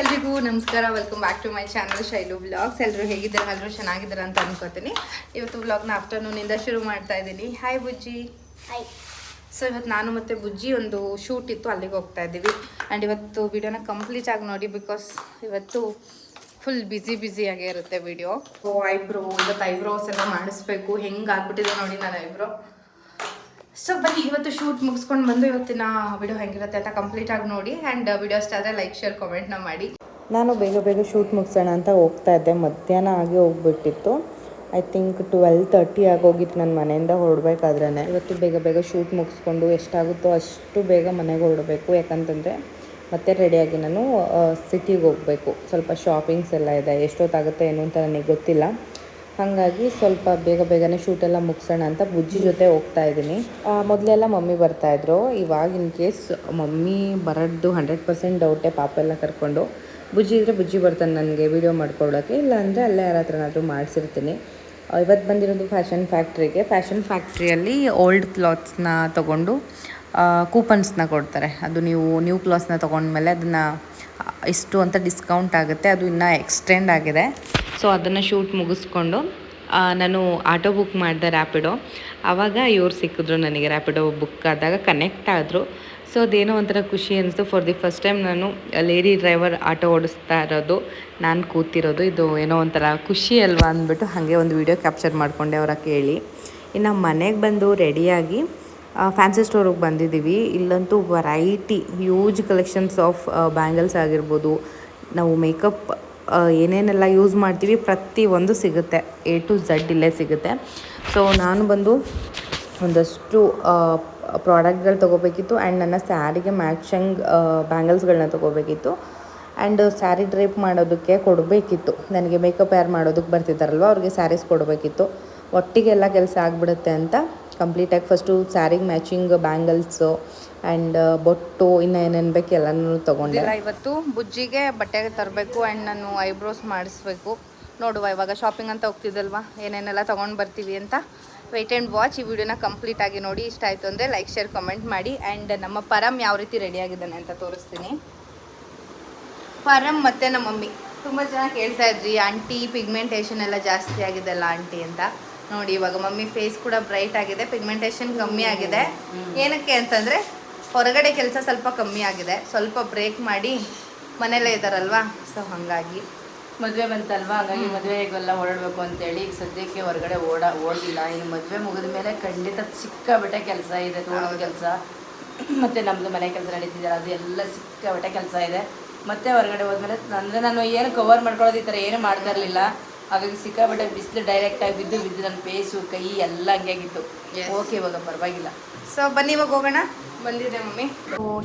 ಎಲ್ರಿಗೂ ನಮಸ್ಕಾರ. Welcome back to my channel Shailu vlogs. ಎಲ್ಲರೂ ಹೇಗಿದ್ದಾರೆ? ಎಲ್ಲರೂ ಚೆನ್ನಾಗಿದ್ದಾರೆ ಅಂತ ಅನ್ಕೋತೀನಿ. ಇವತ್ತು ವ್ಲಾಗ್ನ ಆಫ್ಟರ್ನೂನಿಂದ ಶುರು ಮಾಡ್ತಾ ಇದ್ದೀನಿ. ಹಾಯ್ ಬುಜ್ಜಿ. ಹಾಯ್. ಸೊ ಇವತ್ತು ನಾನು ಮತ್ತು ಬುಜ್ಜಿ ಒಂದು ಶೂಟ್ ಇತ್ತು, ಅಲ್ಲಿಗೆ ಹೋಗ್ತಾ ಇದ್ದೀವಿ. ಆ್ಯಂಡ್ ಇವತ್ತು ವಿಡಿಯೋನ ಕಂಪ್ಲೀಟ್ ಆಗಿ ನೋಡಿ, ಬಿಕಾಸ್ ಇವತ್ತು ಫುಲ್ ಬ್ಯುಸಿಯಾಗೇ ಇರುತ್ತೆ ವಿಡಿಯೋ. ಇವತ್ತು ಐಬ್ರೋಸ್ ಎಲ್ಲ ಮಾಡಿಸ್ಬೇಕು. ಹೆಂಗೆ ಆಗ್ಬಿಟ್ಟಿದೆ ನೋಡಿ ನಾನು ಐಬ್ರೋ. ಸೊ ಬನ್ನಿ ಇವತ್ತು ಶೂಟ್ ಮುಗಿಸ್ಕೊಂಡು ಬಂದು ಇವತ್ತಿನ ವಿಡಿಯೋ ಹೆಂಗಿರುತ್ತೆ ಅಂತ ಕಂಪ್ಲೀಟ್ ಆಗಿ ನೋಡಿ. ಆ್ಯಂಡ್ ವಿಡಿಯೋ ಇಷ್ಟ ಆದರೆ ಲೈಕ್ ಶೇರ್ ಕಮೆಂಟ್ನ ಮಾಡಿ. ನಾನು ಬೇಗ ಶೂಟ್ ಮುಗಿಸೋಣ ಅಂತ ಹೋಗ್ತಾ ಇದ್ದೆ. ಮಧ್ಯಾಹ್ನ ಆಗಿ ಹೋಗ್ಬಿಟ್ಟಿತ್ತು. ಐ ಥಿಂಕ್ 12:30 ಆಗೋಗಿತ್ತು ನನ್ನ ಮನೆಯಿಂದ ಹೊರಡ್ಬೇಕಾದ್ರೆ. ಇವತ್ತು ಬೇಗ ಶೂಟ್ ಮುಗಿಸ್ಕೊಂಡು ಎಷ್ಟಾಗುತ್ತೋ ಅಷ್ಟು ಬೇಗ ಮನೆಗೆ ಹೊರಡಬೇಕು. ಯಾಕಂತಂದರೆ ಮತ್ತೆ ರೆಡಿಯಾಗಿ ನಾನು ಸಿಟಿಗೆ ಹೋಗಬೇಕು. ಸ್ವಲ್ಪ ಶಾಪಿಂಗ್ಸ್ ಎಲ್ಲ ಇದೆ. ಎಷ್ಟೊತ್ತಾಗುತ್ತೆ ಏನು ಅಂತ ನನಗೆ ಗೊತ್ತಿಲ್ಲ. ಹಾಗಾಗಿ ಸ್ವಲ್ಪ ಬೇಗನೆ ಶೂಟೆಲ್ಲ ಮುಗಿಸೋಣ ಅಂತ ಬುಜ್ಜಿ ಜೊತೆ ಹೋಗ್ತಾ ಇದ್ದೀನಿ. ಮೊದಲೆಲ್ಲ ಮಮ್ಮಿ ಬರ್ತಾಯಿದ್ರು. ಇವಾಗ ಇನ್ ಕೇಸ್ ಮಮ್ಮಿ ಬರೋದು 100% ಡೌಟೇ. ಪಾಪ ಎಲ್ಲ ಕರ್ಕೊಂಡು ಬುಜ್ಜಿ ಇದ್ದರೆ ಬುಜ್ಜಿ ಬರ್ತಾನೆ ನನಗೆ ವೀಡಿಯೋ ಮಾಡ್ಕೊಳ್ಳೋಕ್ಕೆ. ಇಲ್ಲ ಅಂದರೆ ಅಲ್ಲೇ ಯಾರ ಹತ್ರನಾದರೂ ಮಾಡಿಸಿರ್ತೀನಿ. ಇವತ್ತು ಬಂದಿರೋದು ಫ್ಯಾಷನ್ ಫ್ಯಾಕ್ಟ್ರಿಗೆ. ಫ್ಯಾಷನ್ ಫ್ಯಾಕ್ಟ್ರಿಯಲ್ಲಿ ಓಲ್ಡ್ ಕ್ಲಾತ್ಸ್ನ ತೊಗೊಂಡು ಕೂಪನ್ಸ್ನ ಕೊಡ್ತಾರೆ. ಅದು ನೀವು ನ್ಯೂ ಕ್ಲಾತ್ಸ್ನ ತೊಗೊಂಡ್ಮೇಲೆ ಅದನ್ನು ಇಷ್ಟು ಅಂತ ಡಿಸ್ಕೌಂಟ್ ಆಗುತ್ತೆ. ಅದು ಇನ್ನೂ ಎಕ್ಸ್ಟೆಂಡ್ ಆಗಿದೆ. ಸೊ ಅದನ್ನು ಶೂಟ್ ಮುಗಿಸ್ಕೊಂಡು ನಾನು ಆಟೋ ಬುಕ್ ಮಾಡಿದೆ, ರ್ಯಾಪಿಡೋ. ಆವಾಗ ಇವ್ರು ಸಿಕ್ಕಿದ್ರು ನನಗೆ. ರ್ಯಾಪಿಡೋ ಬುಕ್ ಆದಾಗ ಕನೆಕ್ಟ್ ಆದರು. ಸೊ ಅದೇನೋ ಒಂಥರ ಖುಷಿ ಅನಿಸ್ತು. ಫಾರ್ ದಿ ಫಸ್ಟ್ ಟೈಮ್ ನಾನು ಲೇಡಿ ಡ್ರೈವರ್ ಆಟೋ ಓಡಿಸ್ತಾ ಇರೋದು, ನಾನು ಕೂತಿರೋದು. ಇದು ಏನೋ ಒಂಥರ ಖುಷಿ ಅಲ್ವಾ ಅಂದ್ಬಿಟ್ಟು ಹಾಗೆ ಒಂದು ವೀಡಿಯೋ ಕ್ಯಾಪ್ಚರ್ ಮಾಡಿಕೊಂಡೆ ಅವರ ಕೇಳಿ. ಇನ್ನು ಮನೆಗೆ ಬಂದು ರೆಡಿಯಾಗಿ ಫ್ಯಾನ್ಸಿ ಸ್ಟೋರಿಗೆ ಬಂದಿದ್ದೀವಿ. ಇಲ್ಲಂತೂ variety huge collections of bangles ಆಗಿರ್ಬೋದು, ನಾವು ಮೇಕಪ್ ಏನೇನೆಲ್ಲ ಯೂಸ್ ಮಾಡ್ತೀವಿ ಪ್ರತಿಯೊಂದು ಸಿಗುತ್ತೆ. A to Z ಇಲ್ಲೇ ಸಿಗುತ್ತೆ. ಸೊ ನಾನು ಬಂದು ಒಂದಷ್ಟು ಪ್ರಾಡಕ್ಟ್ಗಳು ತೊಗೋಬೇಕಿತ್ತು. ಆ್ಯಂಡ್ ನನ್ನ ಸ್ಯಾರಿಗೆ ಮ್ಯಾಚಿಂಗ್ ಬ್ಯಾಂಗಲ್ಸ್ಗಳನ್ನ ತೊಗೋಬೇಕಿತ್ತು. ಆ್ಯಂಡ್ ಸ್ಯಾರಿ ಡ್ರೈಪ್ ಮಾಡೋದಕ್ಕೆ ಕೊಡಬೇಕಿತ್ತು. ನನಗೆ ಮೇಕಪ್ ಯಾರು ಮಾಡೋದಕ್ಕೆ ಬರ್ತಿದ್ದಾರಲ್ವ ಅವ್ರಿಗೆ ಸ್ಯಾರೀಸ್ ಕೊಡಬೇಕಿತ್ತು. ಒಟ್ಟಿಗೆಲ್ಲ ಕೆಲಸ ಆಗಿಬಿಡುತ್ತೆ ಅಂತ ಕಂಪ್ಲೀಟಾಗಿ ಫಸ್ಟು ಸ್ಯಾರಿಗೆ ಮ್ಯಾಚಿಂಗ್ ಬ್ಯಾಂಗಲ್ಸು ಆ್ಯಂಡ್ ಬೊಟ್ಟು ಇನ್ನೂ ಏನೇನು ಬೇಕು ಎಲ್ಲನೂ ತೊಗೊಂಡೆ. ಇವತ್ತು ಬುಜ್ಜಿಗೆ ಬಟ್ಟೆ ತರಬೇಕು ಆ್ಯಂಡ್ ನಾನು ಐಬ್ರೋಸ್ ಮಾಡಿಸ್ಬೇಕು. ನೋಡುವ ಇವಾಗ ಶಾಪಿಂಗ್ ಅಂತ ಹೋಗ್ತಿದ್ದಲ್ವಾ, ಏನೇನೆಲ್ಲ ತೊಗೊಂಡು ಬರ್ತೀವಿ ಅಂತ. Wait and watch. ಈ ವಿಡಿಯೋನ ಕಂಪ್ಲೀಟ್ ಆಗಿ ನೋಡಿ. ಇಷ್ಟ ಆಯಿತು ಅಂದರೆ ಲೈಕ್ ಶೇರ್ ಕಮೆಂಟ್ ಮಾಡಿ. ಆ್ಯಂಡ್ ನಮ್ಮ ಪರಮ್ ಯಾವ ರೀತಿ ರೆಡಿಯಾಗಿದ್ದಾನೆ ಅಂತ ತೋರಿಸ್ತೀನಿ. ಪರಮ್ ಮತ್ತು ನಮ್ಮ ಮಮ್ಮಿ ತುಂಬ ಜನ ಕೇಳ್ತಾ ಇದ್ರಿ, ಆಂಟಿ ಪಿಗ್ಮೆಂಟೇಷನ್ ಎಲ್ಲ ಜಾಸ್ತಿ ಆಗಿದೆಲ್ಲ ಆಂಟಿ ಅಂತ. ನೋಡಿ ಇವಾಗ ಮಮ್ಮಿ ಫೇಸ್ ಕೂಡ ಬ್ರೈಟ್ ಆಗಿದೆ, ಪಿಗ್ಮೆಂಟೇಷನ್ ಕಮ್ಮಿ ಆಗಿದೆ. ಏನಕ್ಕೆ ಅಂತಂದರೆ ಹೊರಗಡೆ ಕೆಲಸ ಸ್ವಲ್ಪ ಕಮ್ಮಿ ಆಗಿದೆ, ಸ್ವಲ್ಪ ಬ್ರೇಕ್ ಮಾಡಿ ಮನೇಲೇ ಇದ್ದಾರಲ್ವಾ. ಸೊ ಹಾಗಾಗಿ ಮದುವೆ ಬಂತಲ್ವಾ, ಹಾಗಾಗಿ ಮದುವೆಗೆಲ್ಲ ಓಡಾಡಬೇಕು ಅಂತೇಳಿ ಈಗ ಸದ್ಯಕ್ಕೆ ಹೊರಗಡೆ ಓಡಿಲ್ಲ. ಇನ್ನು ಮದುವೆ ಮುಗಿದ ಮೇಲೆ ಖಂಡಿತ ಸಿಕ್ಕಾಬಟ್ಟೆ ಕೆಲಸ ಇದೆ. ತೋಟದ ಕೆಲಸ ಮತ್ತು ನಮ್ಮದು ಮನೆ ಕೆಲಸ ನಡೀತಿದ್ದಾರೆ, ಅದು ಎಲ್ಲ ಸಿಕ್ಕಾಬಟ್ಟೆ ಕೆಲಸ ಇದೆ. ಮತ್ತೆ ಹೊರಗಡೆ ಹೋದ್ಮೇಲೆ ಅಂದರೆ ನಾನು ಏನು ಕವರ್ ಮಾಡ್ಕೊಳ್ಳೋದು ಈ ಥರ ಏನು ಮಾಡ್ತಾ ಇರಲಿಲ್ಲ. ಹಾಗಾಗಿ ಸಿಕ್ಕಾಬಟ್ಟೆ ಬಿಸಿಲು ಡೈರೆಕ್ಟಾಗಿ ಬಿದ್ದು ನನ್ನ ಫೇಸು ಕೈ ಎಲ್ಲ ಹಂಗೆ ಆಗಿತ್ತು. ಓಕೆ ಇವಾಗ ಪರವಾಗಿಲ್ಲ. ಸೊ ಬನ್ನಿ ಇವಾಗ ಹೋಗೋಣ. ಬಂದಿದೆ ಮಮ್ಮಿ.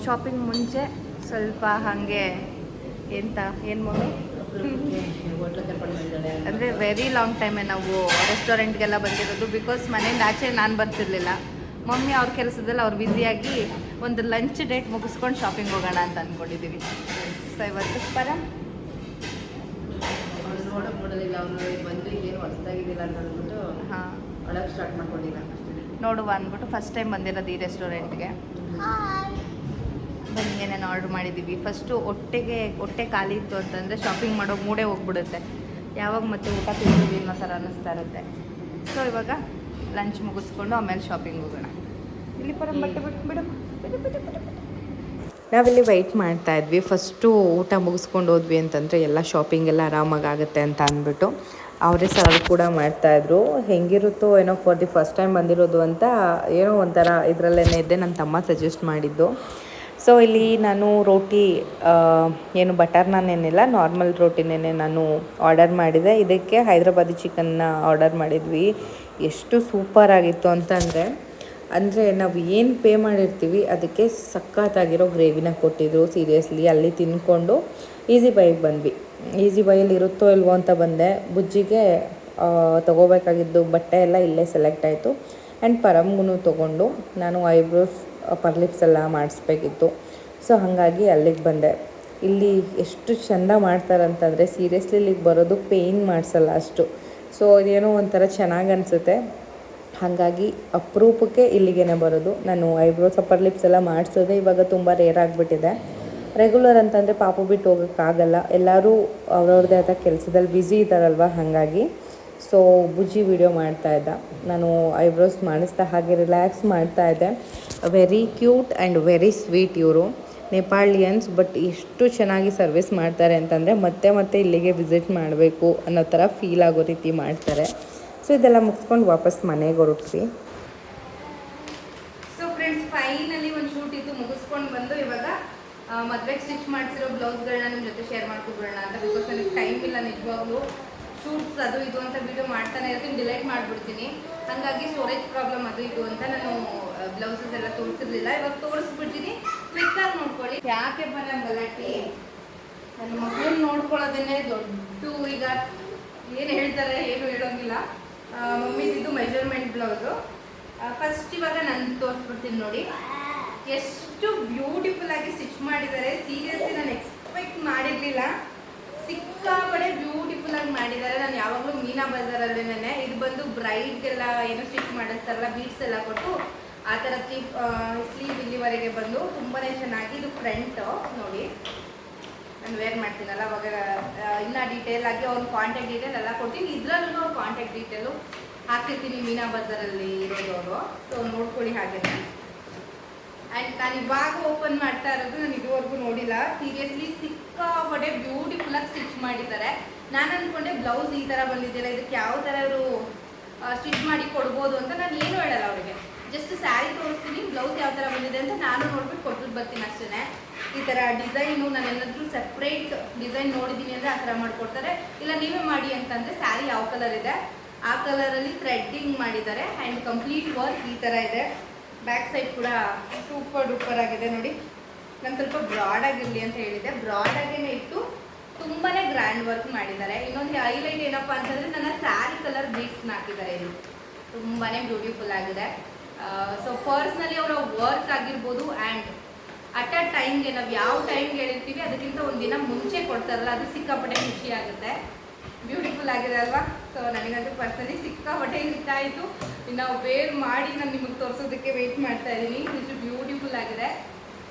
ಶಾಪಿಂಗ್ ಮುಂಚೆ ಸ್ವಲ್ಪ ಹಾಗೆ ಏನು ಮಮ್ಮಿ ಹೋಟ್ಲು ಕರ್ಕೊಂಡು ಬಂದಿದ್ದಾಳೆ. ಅಂದರೆ ವೆರಿ ಲಾಂಗ್ ಟೈಮೇ ನಾವು ರೆಸ್ಟೋರೆಂಟ್ಗೆಲ್ಲ ಬಂದಿರೋದು. ಬಿಕಾಸ್ ಮನೆಯಿಂದ ಆಚೆ ನಾನು ಬರ್ತಿರ್ಲಿಲ್ಲ. ಮಮ್ಮಿ ಅವ್ರ ಕೆಲಸದಲ್ಲಿ ಅವ್ರು ಬ್ಯುಸಿಯಾಗಿ ಒಂದು ಲಂಚ್ ಡೇಟ್ ಮುಗಿಸ್ಕೊಂಡು ಶಾಪಿಂಗ್ ಹೋಗೋಣ ಅಂತ ಅಂದ್ಕೊಂಡಿದ್ದೀವಿ. ಸೊ ಇವತ್ತು ಪರಮ್ ಅವ್ರು ನೋಡೋದಿಲ್ಲ, ಅವನು ಬಂದು ಏನು ಹೊಸದಾಗಿದ್ದಿಲ್ಲ ಅಂತ ಅಂದ್ಬಿಟ್ಟು ಒಳಗೆ ಸ್ಟಾರ್ಟ್ ಮಾಡ್ಕೊಂಡಿಲ್ಲ. ನೋಡುವ ಅಂದ್ಬಿಟ್ಟು ಫಸ್ಟ್ ಟೈಮ್ ಬಂದಿರೋದು ಈ ರೆಸ್ಟೋರೆಂಟ್ಗೆ. ಬನ್ನಿ ಏನೇನು ಆರ್ಡ್ರ್ ಮಾಡಿದ್ದೀವಿ. ಫಸ್ಟು ಹೊಟ್ಟೆ ಖಾಲಿ ಇತ್ತು ಅಂತಂದರೆ ಶಾಪಿಂಗ್ ಮಾಡೋ ಮೂಡೇ ಹೋಗ್ಬಿಡುತ್ತೆ. ಯಾವಾಗ ಮತ್ತೆ ಊಟ ತಿಂತೀವಿ ಅನ್ನೋ ಥರ ಅನ್ನಿಸ್ತಾ ಇರುತ್ತೆ. ಸೊ ಇವಾಗ ಲಂಚ್ ಮುಗಿಸ್ಕೊಂಡು ಆಮೇಲೆ ಶಾಪಿಂಗ್ ಹೋಗೋಣ. ಇಲ್ಲಿ ಪರಂ ಬಟ್ಟೆ ಬಿಡು. ನಾವಿಲ್ಲಿ ವೆಯ್ಟ್ ಮಾಡ್ತಾ ಇದ್ವಿ. ಫಸ್ಟು ಊಟ ಮುಗಿಸ್ಕೊಂಡು ಹೋದ್ವಿ ಅಂತಂದರೆ ಎಲ್ಲ ಶಾಪಿಂಗ್ ಎಲ್ಲ ಆರಾಮಾಗಿ ಆಗುತ್ತೆ ಅಂತ ಅಂದ್ಬಿಟ್ಟು ಅವರೇ ಸರ್ವ್ ಕೂಡ ಮಾಡ್ತಾಯಿದ್ರು. ಹೆಂಗಿರುತ್ತೋ ಏನೋ ಫಾರ್ ದಿ ಫಸ್ಟ್ ಟೈಮ್ ಬಂದಿರೋದು ಅಂತ ಏನೋ ಒಂಥರ ಇದರಲ್ಲೇನೇ ಇದ್ದೆ. ನನ್ನ ತಮ್ಮ ಸಜೆಸ್ಟ್ ಮಾಡಿದ್ದು. ಸೊ ಇಲ್ಲಿ ನಾನು ರೋಟಿ ಏನು ಬಟರ್ ನಾನ್ ಏನಿಲ್ಲ, ನಾರ್ಮಲ್ ರೋಟಿನೇ ನಾನು ಆರ್ಡರ್ ಮಾಡಿದೆ. ಇದಕ್ಕೆ ಹೈದ್ರಾಬಾದಿ ಚಿಕನ್ನ ಆರ್ಡರ್ ಮಾಡಿದ್ವಿ. ಎಷ್ಟು ಸೂಪರಾಗಿತ್ತು ಅಂದರೆ ನಾವು ಏನು ಪೇ ಮಾಡಿರ್ತೀವಿ ಅದಕ್ಕೆ ಸಖತ್ತಾಗಿರೋ ಗ್ರೇವಿನ ಕೊಟ್ಟಿದ್ರು. ಸೀರಿಯಸ್ಲಿ ಅಲ್ಲಿ ತಿಂದ್ಕೊಂಡು ಈಸಿ ಬೈಗೆ ಬಂದ್ವಿ. ಈಸಿ ಬೈಯಲ್ಲಿ ಇರುತ್ತೋ ಇಲ್ವೋ ಅಂತ ಬಂದೆ. ಬುಜ್ಜಿಗೆ ತೊಗೋಬೇಕಾಗಿದ್ದು ಬಟ್ಟೆ ಎಲ್ಲ ಇಲ್ಲೇ ಸೆಲೆಕ್ಟ್ ಆಯಿತು. ಆ್ಯಂಡ್ ಪರಮ್ಗೂ ತೊಗೊಂಡು ನಾನು ಐಬ್ರೋಸ್ ಅಪ್ಪರ್ ಲಿಪ್ಸ್ ಎಲ್ಲ ಮಾಡಿಸ್ಬೇಕಿತ್ತು. ಸೊ ಹಾಗಾಗಿ ಅಲ್ಲಿಗೆ ಬಂದೆ. ಇಲ್ಲಿ ಎಷ್ಟು ಚೆಂದ ಮಾಡ್ತಾರಂತಂದರೆ ಸೀರಿಯಸ್ಲಿ ಇಲ್ಲಿಗೆ ಬರೋದು ಪೇಯ್ನ್ ಮಾಡಿಸಲ್ಲ ಅಷ್ಟು. ಸೊ ಇದೇನೋ ಒಂಥರ ಚೆನ್ನಾಗಿ ಅನಿಸುತ್ತೆ. ಹಾಗಾಗಿ ಅಪರೂಪಕ್ಕೆ ಇಲ್ಲಿಗೇ ಬರೋದು. ನಾನು ಐಬ್ರೋಸ್ ಅಪ್ಪರ್ ಲಿಪ್ಸ್ ಎಲ್ಲ ಮಾಡಿಸೋದೆ ಇವಾಗ ತುಂಬ ರೇರ್ ಆಗಿಬಿಟ್ಟಿದೆ. ರೆಗ್ಯುಲರ್ ಅಂತಂದರೆ ಪಾಪು ಬಿಟ್ಟು ಹೋಗೋಕ್ಕಾಗಲ್ಲ, ಎಲ್ಲರೂ ಅವ್ರವ್ರದ್ದೇ ಆದ ಕೆಲಸದಲ್ಲಿ ಬ್ಯುಸಿ ಇದ್ದಾರಲ್ವ, ಹಾಗಾಗಿ ಸೊ ಬುಜ್ಜಿ ವಿಡಿಯೋ ಮಾಡ್ತಾಯಿದ್ದ. ನಾನು ಐಬ್ರೋಸ್ ಮಾಡಿಸ್ತಾ ಹಾಗೆ ರಿಲ್ಯಾಕ್ಸ್ ಮಾಡ್ತಾಯಿದ್ದೆ. Very cute and very sweet ಇವರು, ನೇಪಾಳಿಯನ್ಸ್. ಬಟ್ ಎಷ್ಟು ಚೆನ್ನಾಗಿ ಸರ್ವಿಸ್ ಮಾಡ್ತಾರೆ ಅಂತಂದರೆ ಮತ್ತೆ ಮತ್ತೆ ಇಲ್ಲಿಗೆ ವಿಸಿಟ್ ಮಾಡಬೇಕು ಅನ್ನೋ ಥರ ಫೀಲ್ ಆಗೋ ರೀತಿ ಮಾಡ್ತಾರೆ. ಸೊ ಇದೆಲ್ಲ ಮುಗಿಸ್ಕೊಂಡು ವಾಪಸ್ ಮನೆಗೆ ಹೊರಟ್ವಿ. ಸೊ ಫ್ರೆಂಡ್ಸ್, ಫೈನಲಿ ಒಂದು ಶೂಟ್ ಇತ್ತು, ಮುಗಿಸ್ಕೊಂಡು ಬಂದು ಇವಾಗ ಮದುವೆಗೆ ಸ್ಟಿಚ್ ಮಾಡಿಸಿರೋ ಬ್ಲೌಸ್ಗಳನ್ನ ನಿಮ್ಮ ಜೊತೆ ಶೇರ್ ಮಾಡ್ಕೊಬಿಡೋಣ ಅಂತ. ಬಿಕಾಸ್ ನನಗೆ ಟೈಮ್ ಇಲ್ಲ ನಿಜವಾಗ್ಲೂ. ಶೂಟ್ಸ್ ಅದು ಇದು ಅಂತ ವಿಡಿಯೋ ಮಾಡ್ತಾನೆ ಇರ್ತೀನಿ, ಡಿಲೀಟ್ ಮಾಡಿಬಿಡ್ತೀನಿ. ಹಾಗಾಗಿ ಸ್ಟೋರೇಜ್ ಪ್ರಾಬ್ಲಮ್ ಅದು ಇದು ಅಂತ ನಾನು ಬ್ಲೌಸಸ್ ಎಲ್ಲ ತೋರಿಸಿರ್ಲಿಲ್ಲ. ಇವಾಗ ತೋರಿಸ್ಬಿಡ್ತೀನಿ, ಕ್ವಿಕ್ಕಾಗಿ ನೋಡ್ಕೊಳ್ಳಿ. ಯಾಕೆ ಬರ ಗಲಾಟೆ, ನನ್ನ ಮಕ್ಕಳನ್ನ ನೋಡ್ಕೊಳ್ಳೋದನ್ನೇ ದೊಡ್ಡ. ಈಗ ಏನು ಹೇಳ್ತಾರೆ ಏನು ಹೇಳೋಂಗಿಲ್ಲ. ಮಮ್ಮಿದು ಮೆಜರ್ಮೆಂಟ್ ಬ್ಲೌಸು. ಫಸ್ಟ್ ಇವಾಗ ನಾನು ತೋರಿಸ್ಬಿಡ್ತೀನಿ ನೋಡಿ, ಎಷ್ಟು ಬ್ಯೂಟಿಫುಲ್ ಆಗಿ ಸ್ಟಿಚ್ ಮಾಡಿದ್ದಾರೆ. ಸೀರಿಯಸ್ಲಿ ನಾನು ಎಕ್ಸ್ಪೆಕ್ಟ್ ಮಾಡಿರಲಿಲ್ಲ. ಸಿಕ್ಕಾಪಡೆ ಬ್ಯೂಟಿಫುಲ್ ಆಗಿ ಮಾಡಿದ್ದಾರೆ. ನಾನು ಯಾವಾಗಲೂ ಮೀನಾ ಬಜಾರಲ್ಲೇನೆ, ಇದು ಬಂದು ಬ್ರೈಡ್ಗೆಲ್ಲ ಏನೋ ಸ್ಟಿಚ್ ಮಾಡಿಸ್ತಾರಲ್ಲ, ಬೀಡ್ಸ್ ಎಲ್ಲ ಕೊಟ್ಟು ಆ ಥರ ಸ್ಲೀವ್ ಇಲ್ಲಿವರೆಗೆ ಬಂದು ತುಂಬಾ ಚೆನ್ನಾಗಿ. ಇದು ಫ್ರಂಟ್ ನೋಡಿ, ನಾನು ವೇರ್ ಮಾಡ್ತೀನಲ್ಲ ಅವಾಗ ಇನ್ನೂ ಡೀಟೇಲ್ ಆಗಿ ಅವ್ರ ಕಾಂಟ್ಯಾಕ್ಟ್ ಡೀಟೇಲ್ ಎಲ್ಲ ಕೊಡ್ತೀನಿ. ಇದರಲ್ಲೂ ಅವ್ರ ಕಾಂಟ್ಯಾಕ್ಟ್ ಡೀಟೇಲು ಹಾಕಿರ್ತೀನಿ, ಮೀನಾ ಬಜಾರಲ್ಲಿ ಇರೋದು ಅವರು. ಸೊ ನೋಡ್ಕೊಳ್ಳಿ ಹಾಗೇನೆ. ಆ್ಯಂಡ್ ನಾನು ಇವಾಗ ಓಪನ್ ಮಾಡ್ತಾ ಇರೋದು, ನಾನು ಇದುವರೆಗೂ ನೋಡಿಲ್ಲ. ಸೀರಿಯಸ್ಲಿ ಸಿಕ್ಕಾಪಟ್ಟೆ ಬ್ಯೂಟಿಫುಲ್ಲಾಗಿ ಸ್ಟಿಚ್ ಮಾಡಿದ್ದಾರೆ. ನಾನು ಅಂದ್ಕೊಂಡೆ ಬ್ಲೌಸ್ ಈ ಥರ ಬಂದಿದ್ದಿಲ್ಲ, ಇದಕ್ಕೆ ಯಾವ ಥರ ಅವರು ಸ್ಟಿಚ್ ಮಾಡಿ ಕೊಡ್ಬೋದು ಅಂತ. ನಾನು ಏನು ಹೇಳಲ್ಲ ಅವರಿಗೆ, ಜಸ್ಟ್ ಸ್ಯಾರಿ ತೋರಿಸ್ತೀನಿ, ಬ್ಲೌಸ್ ಯಾವ ಥರ ಬಂದಿದೆ ಅಂತ ನಾನು ನೋಡ್ಬಿಟ್ಟು ಕೊಟ್ಬಿಟ್ಟು ಬರ್ತೀನಿ ಅಷ್ಟೇ. ಈ ಥರ ಡಿಸೈನು ನಾನು ಏನಾದರೂ ಸಪ್ರೇಟ್ ಡಿಸೈನ್ ನೋಡಿದ್ದೀನಿ ಅಂದರೆ ಆ ಥರ ಮಾಡಿಕೊಡ್ತಾರೆ. ಇಲ್ಲ ನೀವೇ ಮಾಡಿ ಅಂತಂದರೆ ಸ್ಯಾರಿ ಯಾವ ಕಲರ್ ಇದೆ ಆ ಕಲರಲ್ಲಿ ಥ್ರೆಡ್ಡಿಂಗ್ ಮಾಡಿದ್ದಾರೆ. ಆ್ಯಂಡ್ ಕಂಪ್ಲೀಟ್ ವರ್ಕ್ ಈ ಥರ ಇದೆ. ಬ್ಯಾಕ್ ಸೈಡ್ ಕೂಡ ಸೂಪರ್ ಡೂಪರ್ ಆಗಿದೆ ನೋಡಿ. ನಾನು ಸ್ವಲ್ಪ ಬ್ರಾಡ್ ಆಗಿರಲಿ ಅಂತ ಹೇಳಿದ್ದೆ, ಬ್ರಾಡ್ ಆಗೇನೆ ಇಟ್ಟು ತುಂಬಾ ಗ್ರ್ಯಾಂಡ್ ವರ್ಕ್ ಮಾಡಿದ್ದಾರೆ. ಇನ್ನೊಂದು ಹೈಲೈಟ್ ಏನಪ್ಪ ಅಂತಂದರೆ ನನ್ನ ಸ್ಯಾರಿ ಕಲರ್ ಬೀಡ್ಸ್ನ ಹಾಕಿದ್ದಾರೆ. ಇದು ತುಂಬಾ ಬ್ಯೂಟಿಫುಲ್ ಆಗಿದೆ. ಸೊ ಪರ್ಸ್ನಲಿ ಅವರ ವರ್ಕ್ ಆಗಿರ್ಬೋದು ಆ್ಯಂಡ್ ಅಟ್ ಅ ಟೈಮ್ಗೆ ನಾವು ಯಾವ ಟೈಮ್ಗೆ ಹೇಳಿರ್ತೀವಿ ಅದಕ್ಕಿಂತ ಒಂದು ದಿನ ಮುಂಚೆ ಕೊಡ್ತಾರಲ್ಲ, ಅದು ಸಿಕ್ಕಾಪಟ್ಟೆ ಖುಷಿ ಆಗುತ್ತೆ. ಬ್ಯೂಟಿಫುಲ್ ಆಗಿದೆ ಅಲ್ವಾ? ಸೊ ನನಗಂತೂ ಪರ್ಸನಲಿ ಸಿಕ್ಕಾಪಟ್ಟೆ ಇಷ್ಟ ಆಯಿತು. ಇನ್ನು ವೇರ್ ಮಾಡಿ ನಾನು ನಿಮಗೆ ತೋರಿಸೋದಕ್ಕೆ ವೆಯ್ಟ್ ಮಾಡ್ತಾ ಇದ್ದೀನಿ. ಇಷ್ಟು ಬ್ಯೂಟಿಫುಲ್ ಆಗಿದೆ.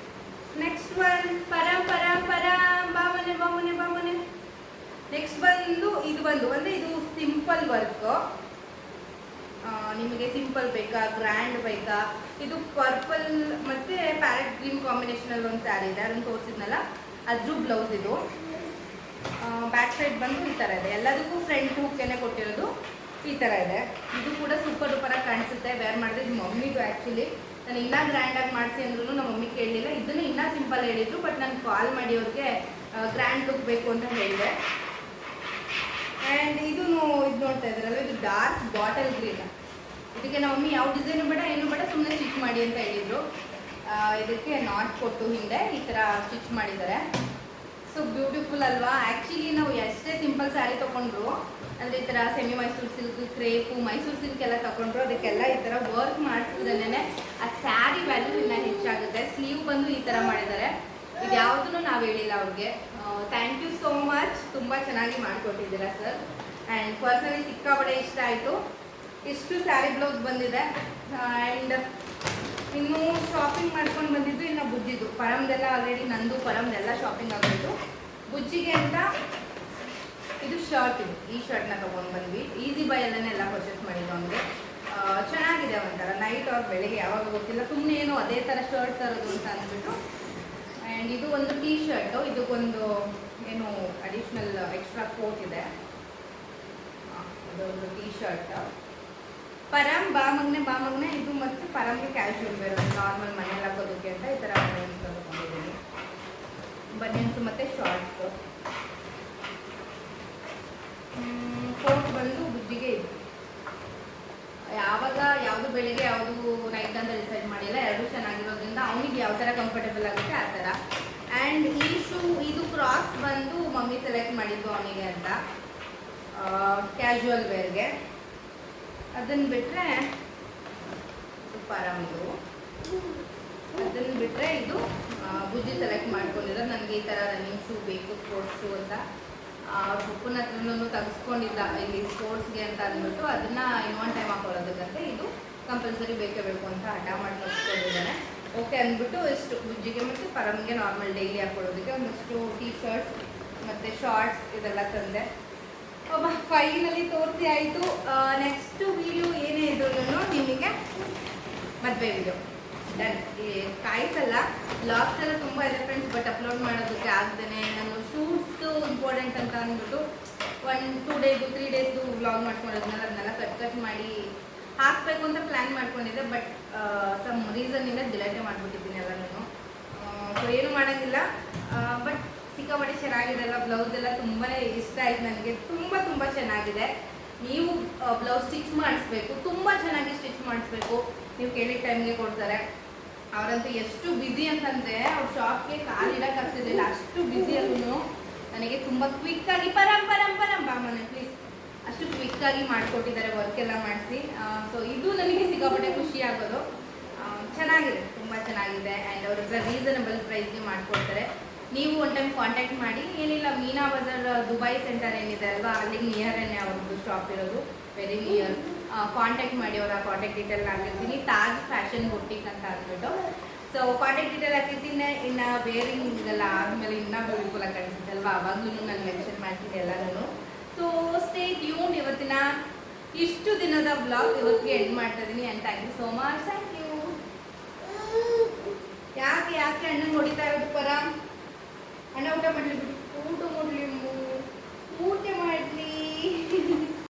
ನೆಕ್ಸ್ಟ್ ಒನ್ ಪರಂ ಪರಂ ಪರಂ ಬಾಮನೆ ಬಾಮನೆ ಬಾಮನೆ. ನೆಕ್ಸ್ಟ್ ಬಂದು ಇದು ಅಂದರೆ ಇದು ಸಿಂಪಲ್ ವರ್ಕು. ನಿಮಗೆ ಸಿಂಪಲ್ ಬೇಕಾ ಗ್ರ್ಯಾಂಡ್ ಬೇಕಾ? ಇದು ಪರ್ಪಲ್ ಮತ್ತು ಪ್ಯಾರೆಟ್ ಗ್ರೀನ್ ಕಾಂಬಿನೇಷನಲ್ಲಿ ಒಂದು ಸ್ಯಾರಿ ಇದೆ, ಅದನ್ನು ತೋರಿಸಿದ್ನಲ್ಲ, ಅದ್ರ ಬ್ಲೌಸ್ ಇದು. ಬ್ಯಾಕ್ ಸೈಡ್ ಬಂದು ಈ ಥರ ಇದೆ. ಎಲ್ಲದಕ್ಕೂ ಫ್ರಂಟ್ ಹುಕ್ಕೇನೆ ಕೊಟ್ಟಿರೋದು ಈ ಥರ ಇದೆ. ಇದು ಕೂಡ ಸೂಪರ್ ಡೂಪರಾಗಿ ಕಾಣಿಸುತ್ತೆ ವೇರ್ ಮಾಡಿದ್ರೆ. ಇದು ಮಮ್ಮಿದು ಆ್ಯಕ್ಚುಲಿ. ನಾನು ಇನ್ನೂ ಗ್ರ್ಯಾಂಡಾಗಿ ಮಾಡಿಸಿ ಅಂದ್ರೂ ನಮ್ಮ ಮಮ್ಮಿ ಕೇಳಲಿಲ್ಲ, ಇದನ್ನು ಇನ್ನೂ ಸಿಂಪಲ್ ಹೇಳಿದರು. ಬಟ್ ನಾನು ಕಾಲ್ ಮಾಡಿ ಅವ್ರಿಗೆ ಗ್ರ್ಯಾಂಡ್ ಲುಕ್ ಬೇಕು ಅಂತ ಹೇಳಿದೆ. ಆ್ಯಂಡ್ ಇದು ನೋಡ್ತಾ ಇದ್ದಾರಲ್ಲ, ಇದು ಡಾರ್ಕ್ ಬಾಟಲ್ ಗ್ರೀನ್. ಇದಕ್ಕೆ ನಮ್ಮ ಮಮ್ಮಿ ಯಾವ ಡಿಸೈನು ಬೇಡ ಏನು ಬೇಡ, ಸುಮ್ಮನೆ ಸ್ಟಿಚ್ ಮಾಡಿ ಅಂತ ಹೇಳಿದರು. ಇದಕ್ಕೆ ನಾಟ್ ಕೊಟ್ಟು ಹಿಂದೆ ಈ ಥರ ಸ್ಟಿಚ್ ಮಾಡಿದ್ದಾರೆ. ಸೊ ಬ್ಯೂಟಿಫುಲ್ ಅಲ್ವಾ? ಆ್ಯಕ್ಚುಲಿ ನಾವು ಎಷ್ಟೇ ಸಿಂಪಲ್ ಸ್ಯಾರಿ ತೊಗೊಂಡ್ರು, ಅಂದರೆ ಈ ಥರ semi Mysuru silk, crepe, Mysuru silk ಎಲ್ಲ ತೊಗೊಂಡ್ರು, ಅದಕ್ಕೆಲ್ಲ ಈ ಥರ ವರ್ಕ್ ಮಾಡಿಸಿದ್ರೇ ಆ ಸ್ಯಾರಿ ವ್ಯಾಲ್ಯೂ ಇನ್ನೂ ಹೆಚ್ಚಾಗುತ್ತೆ. ಸ್ಲೀವ್ ಬಂದು ಈ ಥರ ಮಾಡಿದ್ದಾರೆ. ಇದು ಯಾವುದೂ ನಾವು ಹೇಳಿಲ್ಲ ಅವ್ರಿಗೆ. ಥ್ಯಾಂಕ್ ಯು ಸೋ ಮಚ್, ತುಂಬ ಚೆನ್ನಾಗಿ ಮಾಡಿಕೊಟ್ಟಿದ್ದೀರಾ ಸರ್. ಆ್ಯಂಡ್ ಪರ್ಸನಲಿ ಸಿಕ್ಕಾಪಟ್ಟೆ ಇಷ್ಟ ಆಯಿತು. ಇಷ್ಟು ಸ್ಯಾರಿ ಬ್ಲೌಸ್ ಬಂದಿದೆ. ಆ್ಯಂಡ್ ಇನ್ನು ಶಾಪಿಂಗ್ ಮಾಡ್ಕೊಂಡು ಬಂದಿದ್ದು ಇನ್ನು ಬುಜ್ಜಿದು. ಪರಮ್ದೆಲ್ಲ ಆಲ್ರೆಡಿ ನಂದು ಪರಮ್ದೆಲ್ಲ ಶಾಪಿಂಗ್ ಆಗೋದು. ಬುಜ್ಜಿಗೆ ಅಂತ ಇದು ಶರ್ಟ್, ಇದು ಈ ಶರ್ಟ್ನ ತೊಗೊಂಡು ಬಂದ್ವಿ. ಈಸಿ ಬೈಯಲ್ಲೇ ಎಲ್ಲ ಪರ್ಚೇಸ್ ಮಾಡಿದ್ದು ಅವನಿಗೆ. ಚೆನ್ನಾಗಿದೆ ಒಂಥರ. ನೈಟ್ ಅವ್ರು ಬೆಳಿಗ್ಗೆ ಯಾವಾಗ ಗೊತ್ತಿಲ್ಲ, ಸುಮ್ಮನೆ ಏನು ಅದೇ ಥರ ಶರ್ಟ್ ತರೋದು ಅಂತ ಅಂದ್ಬಿಟ್ಟು. ಆ್ಯಂಡ್ ಇದು ಒಂದು ಟೀ ಶರ್ಟು, ಇದಕ್ಕೊಂದು ಏನು ಅಡಿಷ್ನಲ್ ಎಕ್ಸ್ಟ್ರಾ ಕೋಟ್ ಇದೆ. ಇದೊಂದು ಟೀ ಶರ್ಟ್. ಪರಮ್ ಬಾ ಮಗನೆ ಇದು ಮತ್ತು ಪರಮ್ಗೆ ಕ್ಯಾಶುವಲ್ ವೇರ್, ನಾರ್ಮಲ್ ಮನೇಲಿ ಹಾಕೋದಕ್ಕೆ ಅಂತ ಈ ಥರ ಬನಿಯನ್ಸ್ ತೊಗೊಂಡಿದ್ದೀನಿ. ಬನಿಯನ್ಸು ಮತ್ತು ಶಾರ್ಟ್ಸು. ಕೋಟ್ ಬಂದು ಬುಜ್ಜಿಗೆ ಇದು. ಯಾವುದು ಬೆಳಿಗ್ಗೆ ಯಾವುದು ನೈಟ್ ಅಂತ ಡಿಸೈಡ್ ಮಾಡಿಲ್ಲ, ಎರಡೂ ಚೆನ್ನಾಗಿರೋದ್ರಿಂದ ಅವನಿಗೆ ಯಾವ ಥರ ಕಂಫರ್ಟೇಬಲ್ ಆಗುತ್ತೆ ಆ ಥರ. ಆ್ಯಂಡ್ ಈ ಇದು ಕ್ರಾಕ್ಸ್ ಬಂದು ಮಮ್ಮಿ ಸೆಲೆಕ್ಟ್ ಮಾಡಿದ್ದು ಅವನಿಗೆ ಅಂತ, ಕ್ಯಾಶುವಲ್ ವೇರ್ಗೆ. ಅದನ್ನು ಬಿಟ್ಟರೆ ಪರಮ್ದು, ಅದನ್ನು ಬಿಟ್ಟರೆ ಇದು ಬುಜ್ಜಿ ಸೆಲೆಕ್ಟ್ ಮಾಡ್ಕೊಂಡಿದ್ದಾರೆ. ನನಗೆ ಈ ಥರ ರನ್ನಿಂಗ್ ಶೂ ಬೇಕು, ಸ್ಪೋರ್ಟ್ಸ್ ಶೂ ಅಂತ. ಪಪ್ಪನ ಹತ್ರನೂ ತೆಗೆಸ್ಕೊಂಡಿದ್ದ ಇಲ್ಲಿ ಸ್ಪೋರ್ಟ್ಸ್ಗೆ ಅಂತ ಅಂದ್ಬಿಟ್ಟು, ಅದನ್ನು ಇನ್ನೊಂದು ಟೈಮ್ ಹಾಕೊಳ್ಳೋದಕ್ಕಂತೆ ಇದು ಕಂಪಲ್ಸರಿ ಬೇಕೇ ಬೇಕು ಅಂತ ಹಠ ಮಾಡಿ ತೆಗೆಸ್ಕೊಂಡಿದ್ದಾನೆ. ಓಕೆ ಅಂದ್ಬಿಟ್ಟು ಇಷ್ಟು ಬುಜ್ಜಿಗೆ ಮತ್ತು ಪರಮ್ಗೆ ನಾರ್ಮಲ್ ಡೈಲಿ ಹಾಕೊಳ್ಳೋದು ಒಂದಿಷ್ಟು ಟೀ ಶರ್ಟ್ಸ್ ಮತ್ತು ಶಾರ್ಟ್ಸ್ ಇದೆಲ್ಲ ತಂದೆ. ಫೈನಲಿ ತೋರಿಸಿ ಆಯಿತು. ನೆಕ್ಸ್ಟ್ ವಿಡಿಯೋ ಏನೇ ಇದ್ರೂ ನಿಮಗೆ ಮದುವೆ ವಿಡಿಯೋ ಡನ್. ಕಾಯಿಸಲ್ಲ, ಬ್ಲಾಗ್ಸ್ ಎಲ್ಲ ತುಂಬ ಇದೆ ಫ್ರೆಂಡ್ಸ್, ಬಟ್ ಅಪ್ಲೋಡ್ ಮಾಡೋದಕ್ಕೆ ಆಗ್ದೇ ನಾನು ಶೂಟ್ಸು ಇಂಪಾರ್ಟೆಂಟ್ ಅಂತ ಅಂದ್ಬಿಟ್ಟು 1-2 ಡೇಸು 3 ಡೇಸ್ದು ವ್ಲಾಗ್ ಮಾಡ್ಕೊಂಡಿದ್ನಲ್ಲ, ಅದನ್ನೆಲ್ಲ ಕಟ್ ಮಾಡಿ ಹಾಕಬೇಕು ಅಂತ ಪ್ಲ್ಯಾನ್ ಮಾಡ್ಕೊಂಡಿದ್ದೆ. ಬಟ್ ಸಮ್ ರೀಸನ್ನಿಂದ ಡಿಲೇಟೇ ಮಾಡಿಬಿಟ್ಟಿದ್ದೀನಿ ಎಲ್ಲನೂ. ಸೊ ಏನು ಮಾಡೋಂಗಿಲ್ಲ. ಬಟ್ ಸಿಕ್ಕಾಪಟ್ಟೆ ಚೆನ್ನಾಗಿದೆ ಅಲ್ಲ, ಬ್ಲೌಸ್ ಎಲ್ಲ ತುಂಬಾ ಇಷ್ಟ ಆಯ್ತು ನನಗೆ. ತುಂಬ ಚೆನ್ನಾಗಿದೆ. ನೀವು ಬ್ಲೌಸ್ ಸ್ಟಿಚ್ ಮಾಡಿಸ್ಬೇಕು, ತುಂಬ ಚೆನ್ನಾಗಿ ಸ್ಟಿಚ್ ಮಾಡಿಸ್ಬೇಕು. ನೀವು ಕೇಳಿದ ಟೈಮ್ಗೆ ಕೊಡ್ತಾರೆ. ಅವರಂತೂ ಎಷ್ಟು ಬ್ಯುಸಿ ಅಂತಂದರೆ ಅವ್ರ ಶಾಪ್ಗೆ ಕಾಲಿಡೋಕ್ಕಾಗ್ತಿರಲಿಲ್ಲ, ಅಷ್ಟು ಬ್ಯುಸಿಯಲ್ಲೂ ನನಗೆ ತುಂಬ ಕ್ವಿಕ್ಕಾಗಿ ಪರಂ ಬಾಮನೆ ಪ್ಲೀಸ್ ಅಷ್ಟು ಕ್ವಿಕ್ಕಾಗಿ ಮಾಡಿಕೊಟ್ಟಿದ್ದಾರೆ, ವರ್ಕ್ ಎಲ್ಲ ಮಾಡಿಸಿ. ಸೊ ಇದು ನನಗೆ ಸಿಕ್ಕಾಪಟ್ಟೆ ಖುಷಿ ಆಗೋದು. ಚೆನ್ನಾಗಿದೆ, ತುಂಬ ಚೆನ್ನಾಗಿದೆ. ಆ್ಯಂಡ್ ಅವ್ರ ಹತ್ರ ರೀಸನಬಲ್ ಪ್ರೈಸ್ಗೆ ಮಾಡಿಕೊಡ್ತಾರೆ. ನೀವು ಒಂದು ಟೈಮ್ ಕಾಂಟ್ಯಾಕ್ಟ್ ಮಾಡಿ. ಏನಿಲ್ಲ, ಮೀನಾ ಬಜಾರ್ ದುಬೈ ಸೆಂಟರ್ ಏನಿದೆ ಅಲ್ವಾ, ಅಲ್ಲಿಗೆ ನಿಯರನ್ನೇ ಅವ್ರದ್ದು ಶಾಪ್ ಇರೋದು, ವೆರಿ ನಿಯರ್. ಕಾಂಟ್ಯಾಕ್ಟ್ ಮಾಡಿ, ಅವರ ಕಾಂಟ್ಯಾಕ್ಟ್ ಡೀಟೇಲ್ ಹಾಕಿರ್ತೀನಿ. ತಾಜ್ ಫ್ಯಾಷನ್ ಬುಟ್ಟಿಕ್ ಅಂತ ಅಂದ್ಬಿಟ್ಟು. ಸೊ ಕಾಂಟ್ಯಾಕ್ಟ್ ಡೀಟೇಲ್ ಹಾಕಿರ್ತೀನಿ. ಇನ್ನು ವೇರಿಂಗ್ ಎಲ್ಲ ಆದಮೇಲೆ ಇನ್ನೂ ಬ್ಯೂಟಿಫುಲ್ ಆಗಿ ಕಾಣಿಸುತ್ತೆ ಅಲ್ವಾ, ಆವಾಗಲೂ ನಾನು ಮೆನ್ಷನ್ ಮಾಡ್ತೀನಿ ಎಲ್ಲನೂ. So stay tuned. ಇವತ್ತಿನ ಇಷ್ಟು ದಿನದ ಬ್ಲಾಗ್ ಇವತ್ತಿಗೆ ಎಂಡ್ ಮಾಡ್ತಾ ಇದ್ದೀನಿ. And thank you so much. Thank you. ಯಾಕೆ ಅಣ್ಣಂಗೆ ಹೊಡಿತಾ ಇರೋದು ಪರ? ಅಣ್ಣ ಊಟ ಮಾಡಲಿ ಬಿಡಿ, ಊಟ ಮಾಡಲಿ.